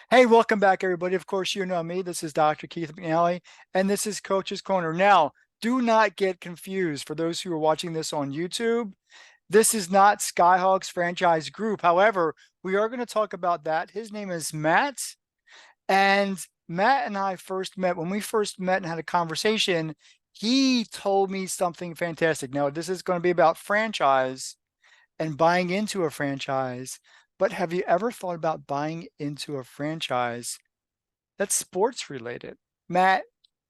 Hey, welcome back, everybody. Of course, you know me. This is Dr. Keith McNally, and this is Coach's Corner. Now, do not get confused for those who are watching this on YouTube. This is not Skyhawks franchise group. However, we are going to talk about that. His name is Matt, and Matt and I first met when we first met and had a conversation. He told me something fantastic. Now, this is going to be about franchise and buying into a franchise. But have you ever thought about buying into a franchise that's sports related? Matt,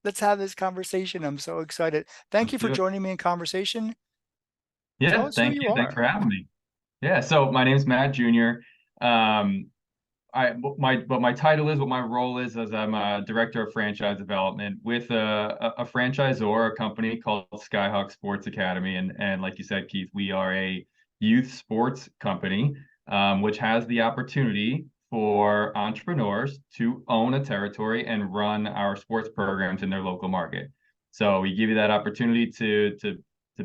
let's have this conversation. I'm so excited. Thank Let's you for do it. joining me in conversation. Tell Yeah, us who thank you you. Thanks are. for having me. Yeah, so my name's Matt Jr. Um, my title is what my role is as I'm a director of franchise development with a franchisor, a company called Skyhawks Sports Academy, and like you said, Keith, we are a youth sports company, which has the opportunity for entrepreneurs to own a territory and run our sports programs in their local market. So we give you that opportunity to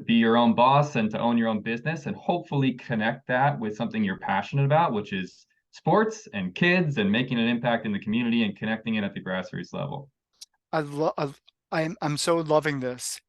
be your own boss and to own your own business and hopefully connect that with something you're passionate about, which is sports and kids and making an impact in the community and connecting it at the grassroots level. I love. I'm so loving this.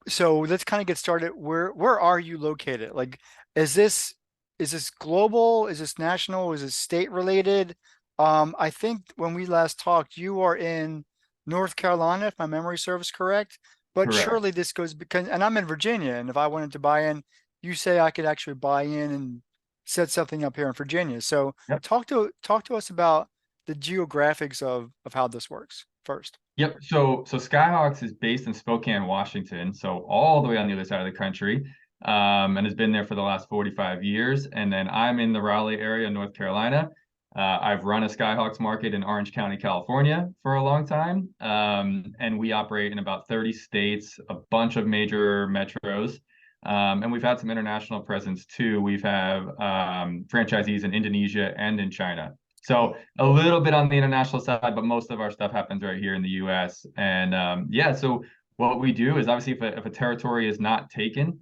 So let's kind of get started. Where are you located? Like, is this is this global? Is this national? Is this state related? I think when we last talked, you are in North Carolina, if my memory serves correct. But Correct. surely this goes because, and I'm in Virginia, and if I wanted to buy in, you say I could actually buy in and set something up here in Virginia. So Yep. talk to us about the geographics of how this works first. Yep. So Skyhawks is based in Spokane, Washington, so all the way on the other side of the country, and has been there for the last 45 years. And then I'm in the Raleigh area, North Carolina. I've run a Skyhawks market in Orange County, California for a long time, and we operate in about 30 states, a bunch of major metros, and we've had some international presence too. We've had franchisees in Indonesia and in China. So a little bit on the international side, but most of our stuff happens right here in the U.S. And yeah, so what we do is obviously if a territory is not taken,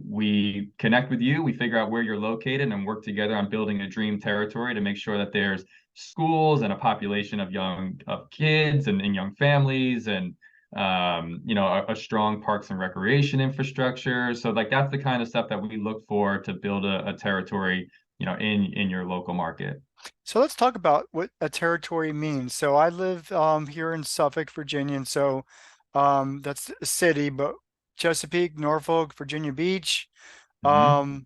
we connect with you, we figure out where you're located, and work together on building a dream territory to make sure that there's schools and a population of kids and young families and a strong parks and recreation infrastructure. So like that's the kind of stuff that we look for to build a territory, in your local market. So let's talk about what a territory means. So I live here in Suffolk, Virginia, and so that's a city, but Chesapeake, Norfolk, Virginia Beach, Mhm. um,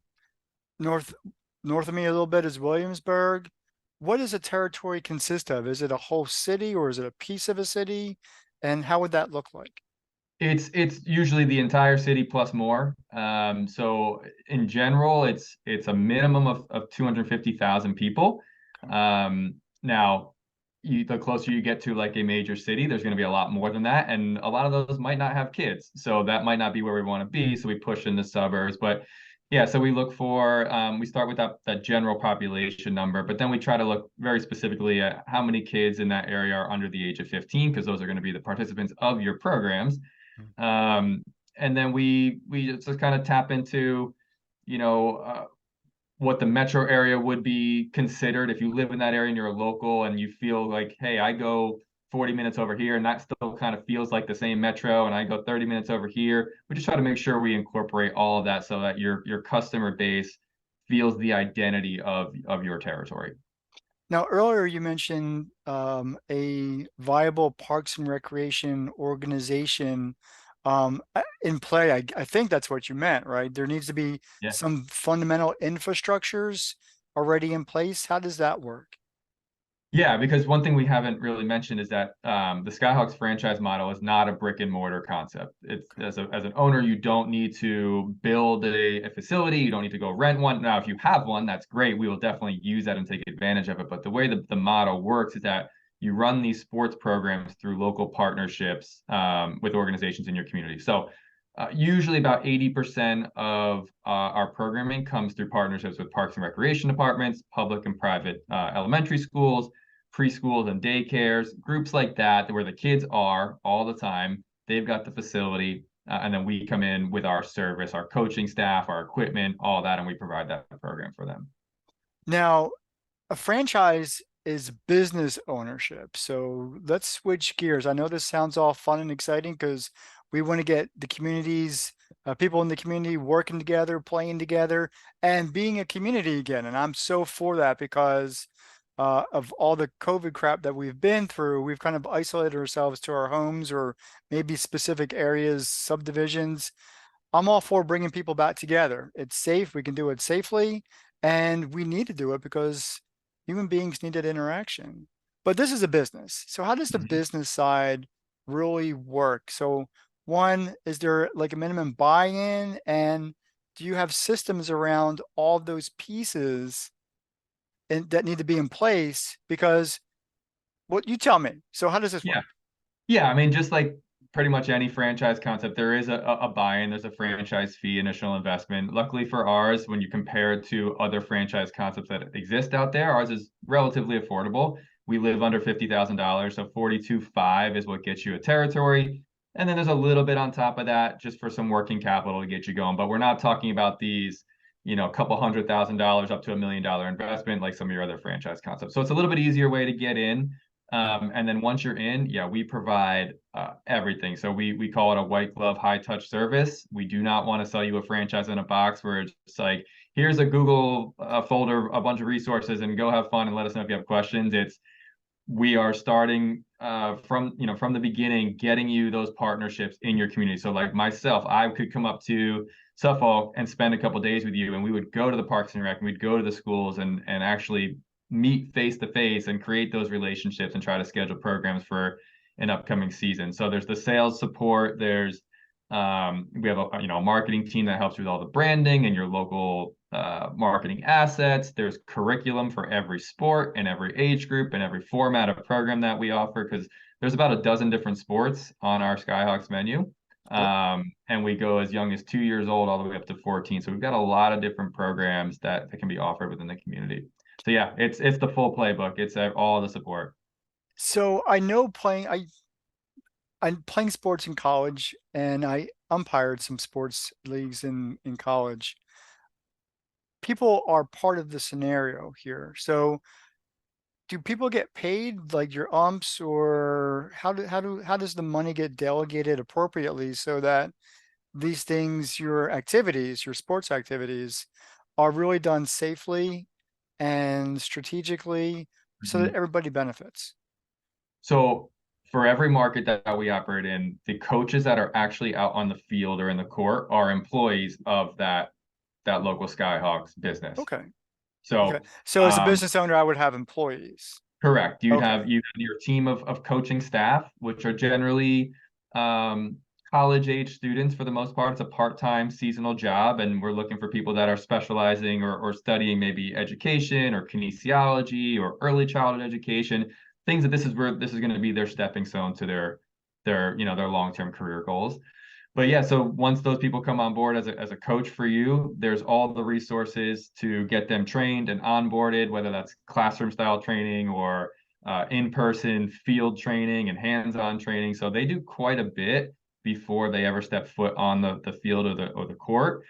north north of me a little bit is Williamsburg. What does a territory consist of? Is it a whole city or is it a piece of a city? And how would that look like? It's usually the entire city plus more. So in general, it's a minimum of 250,000 people. Now, the closer you get to like a major city, there's going to be a lot more than that, and a lot of those might not have kids, so that might not be where we want to be. So we push in the suburbs, but yeah, so we look for we start with that general population number, but then we try to look very specifically at how many kids in that area are under the age of 15, because those are going to be the participants of your programs. um, and then we just kind of tap into, you know, uh, what the metro area would be considered if you live in that area and you're a local and you feel like, hey, I go 40 minutes over here and that still kind of feels like the same metro, and I go 30 minutes over here. We just try to make sure we incorporate all of that so that your customer base feels the identity of your territory. Now, earlier you mentioned a viable parks and recreation organization in play. I think that's what you meant, right? There needs to be Yeah. some fundamental infrastructures already in place. How does that work? Yeah, because one thing we haven't really mentioned is that the Skyhawks franchise model is not a brick and mortar concept. It's as an owner, you don't need to build a facility. You don't need to go rent one. Now, if you have one, that's great. We will definitely use that and take advantage of it. But the way the model works is that you run these sports programs through local partnerships with organizations in your community. So usually about 80% of our programming comes through partnerships with parks and recreation departments, public and private elementary schools, preschools and daycares, groups like that, where the kids are all the time. They've got the facility, and then we come in with our service, our coaching staff, our equipment, all that, and we provide that program for them. Now, a franchise. is business ownership. So let's switch gears. I know this sounds all fun and exciting because we want to get the communities, people in the community working together, playing together, and being a community again. And I'm so for that because of all the COVID crap that we've been through, we've kind of isolated ourselves to our homes or maybe specific areas, subdivisions. I'm all for bringing people back together. It's safe. We can do it safely, and we need to do it because human beings need that interaction. But this is a business. So how does the Mhm. business side really work? So one, is there like a minimum buy-in, and do you have systems around all those pieces and that need to be in place? Because what you tell me. So how does this Yeah. work? Yeah, I mean, just like pretty much any franchise concept, there is a buy-in, there's a franchise fee, initial investment. Luckily for ours, when you compare it to other franchise concepts that exist out there, ours is relatively affordable. We live under $50,000, so 42.5 is what gets you a territory. And then there's a little bit on top of that just for some working capital to get you going. But we're not talking about these, a couple $100,000 up to $1 million investment like some of your other franchise concepts. So it's a little bit easier way to get in. And then once you're in, yeah, we provide everything. So we call it a white glove, high touch service. We do not want to sell you a franchise in a box where it's like, here's a Google folder, a bunch of resources, and go have fun and let us know if you have questions. It's we are starting from the beginning, getting you those partnerships in your community. So like myself, I could come up to Suffolk and spend a couple days with you, and we would go to the Parks and Rec, and we'd go to the schools and actually meet face to face and create those relationships and try to schedule programs for an upcoming season. So there's the sales support. There's we have a marketing team that helps you with all the branding and your local marketing assets. There's curriculum for every sport and every age group and every format of program that we offer because there's about a dozen different sports on our Skyhawks menu. Yep. And we go as young as 2 years old all the way up to 14. So we've got a lot of different programs that can be offered within the community. So yeah, it's the full playbook. It's all the support. So I know I'm playing sports in college, and I umpired some sports leagues in college. People are part of the scenario here. So do people get paid like your umps, or how does the money get delegated appropriately so that these things, your activities, your sports activities, are really done safely and strategically so that Mhm. everybody benefits? So for every market that we operate in, the coaches that are actually out on the field or in the court are employees of that local Skyhawks business. Okay. Okay. So So as a business owner, I would have employees. correct. Okay. You'd have your team of coaching staff, which are generally um, college age students for the most part. It's a part-time seasonal job, and we're looking for people that are specializing or studying maybe education or kinesiology or early childhood education, things that this is where this is going to be their stepping stone to their long-term career goals. But yeah, so once those people come on board as a coach for you, there's all the resources to get them trained and onboarded, whether that's classroom style training or in-person field training and hands-on training. So they do quite a bit before they ever step foot on the field or the court.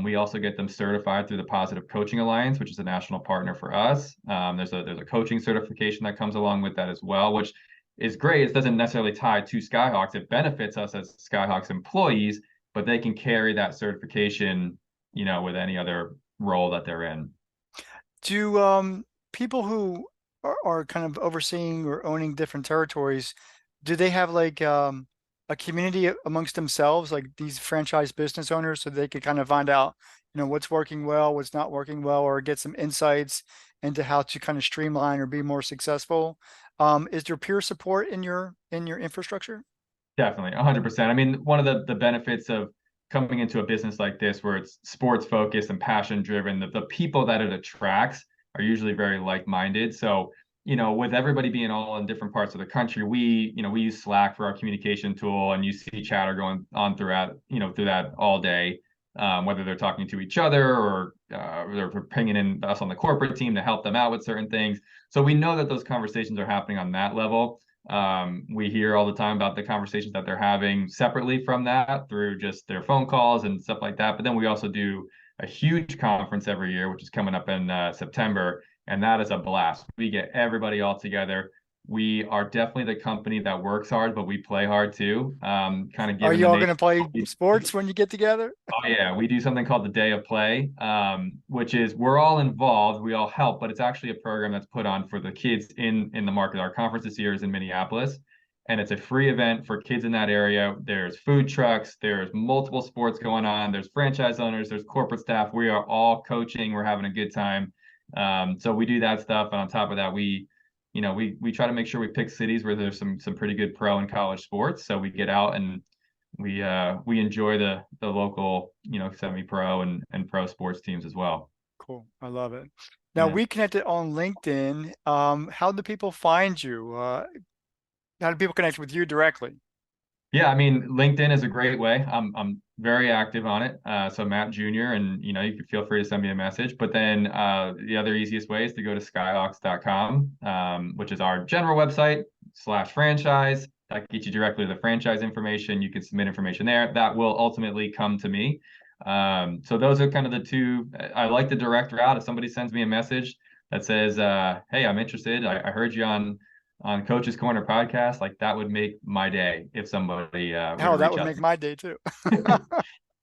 We also get them certified through the Positive Coaching Alliance, which is a national partner for us. There's a coaching certification that comes along with that as well, which is great. It doesn't necessarily tie to Skyhawks. It benefits us as Skyhawks employees, but they can carry that certification, with any other role that they're in. Do people who are kind of overseeing or owning different territories, do they have like a community amongst themselves, like these franchise business owners, so they could kind of find out, what's working well, what's not working well, or get some insights into how to kind of streamline or be more successful? Is there peer support in your infrastructure? Definitely, 100%. I mean, one of the benefits of coming into a business like this, where it's sports focused and passion driven, the people that it attracts are usually very like-minded. So, with everybody being all in different parts of the country, we use Slack for our communication tool, and you see chatter going on through that all day, whether they're talking to each other or they're pinging in us on the corporate team to help them out with certain things. So we know that those conversations are happening on that level. We hear all the time about the conversations that they're having separately from that through just their phone calls and stuff like that. But then we also do a huge conference every year, which is coming up in September. and that is a blast. We get everybody all together. We are definitely the company that works hard, but we play hard too. Kind of Are giving you the all going to nation. play sports when you get together? Oh yeah, we do something called the Day of Play, which is we're all involved, we all help, but it's actually a program that's put on for the kids in the market. Our conference this year is in Minneapolis, and it's a free event for kids in that area. There's food trucks, there's multiple sports going on, there's franchise owners, there's corporate staff. We are all coaching, we're having a good time. So we do that stuff, and on top of that, we try to make sure we pick cities where there's some pretty good pro and college sports. So we get out and we enjoy the local, semi-pro and pro sports teams as well. Cool. I love it. Now Yeah. we connected on LinkedIn. How do people find you? How do people connect with you directly? Yeah, I mean, LinkedIn is a great way. I'm very active on it. So Matt Jr. and you can feel free to send me a message. But then the other easiest way is to go to skyhawks.com, which is our general website / franchise. That gets you directly to the franchise information. You can submit information there. That will ultimately come to me. So those are kind of the two. I like the direct route. If somebody sends me a message that says, "Hey, I'm interested. I heard you on Coach's Corner podcast," like that would make my day if somebody were How to that reach would out make to my day too. me.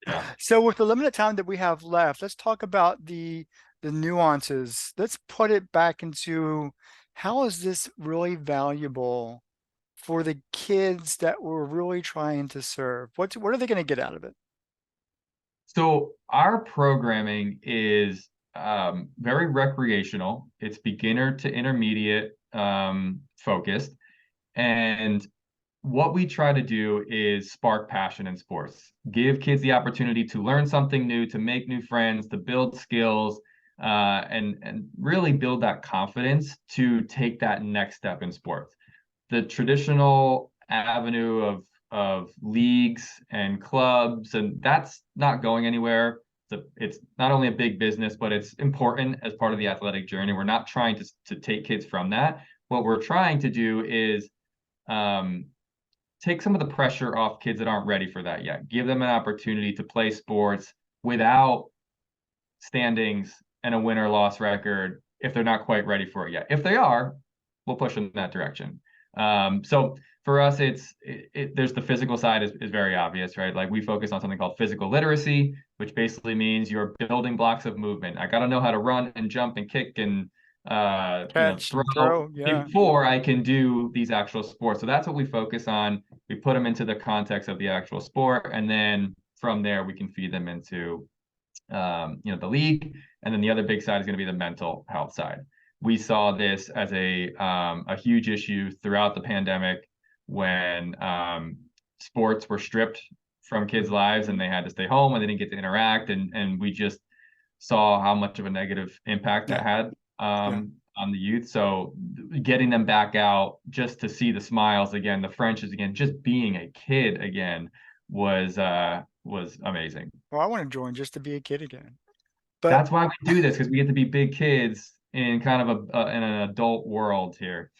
Yeah. So with the limited time that we have left, let's talk about the nuances. Let's put it back into how is this really valuable for the kids that we're really trying to serve? What are they going to get out of it? So our programming is very recreational. It's beginner to intermediate focused. And what we try to do is spark passion in sports, give kids the opportunity to learn something new, to make new friends, to build skills, and really build that confidence to take that next step in sports. The traditional avenue of leagues and clubs, and that's not going anywhere. It's not only a big business, but it's important as part of the athletic journey. We're not trying to take kids from that. What we're trying to do is um, take some of the pressure off kids that aren't ready for that yet. Give them an opportunity to play sports without standings and a win or loss record if they're not quite ready for it yet. If they are, we'll push in that direction. So for us, there's the physical side is very obvious, right? Like we focus on something called physical literacy, which basically means you're building blocks of movement. I got to know how to run and jump and kick and Catch and throw throw. Yeah. before I can do these actual sports. So that's what we focus on. We put them into the context of the actual sport, and then from there we can feed them into the league. And then the other big side is going to be the mental health side. We saw this as a huge issue throughout the pandemic when sports were stripped from kids' lives and they had to stay home and they didn't get to interact. And we just saw how much of a negative impact Yeah. that had Yeah. on the youth. So getting them back out just to see the smiles again, the Frenches again, just being a kid again was amazing. Well, I want to join just to be a kid again. But That's why we do this, because we get to be big kids in kind of in an adult world here.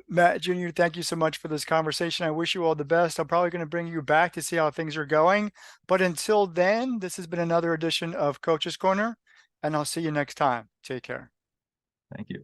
Matt Jr., thank you so much for this conversation. I wish you all the best. I'm probably going to bring you back to see how things are going. But until then, this has been another edition of Coach's Corner, and I'll see you next time. Take care. Thank you.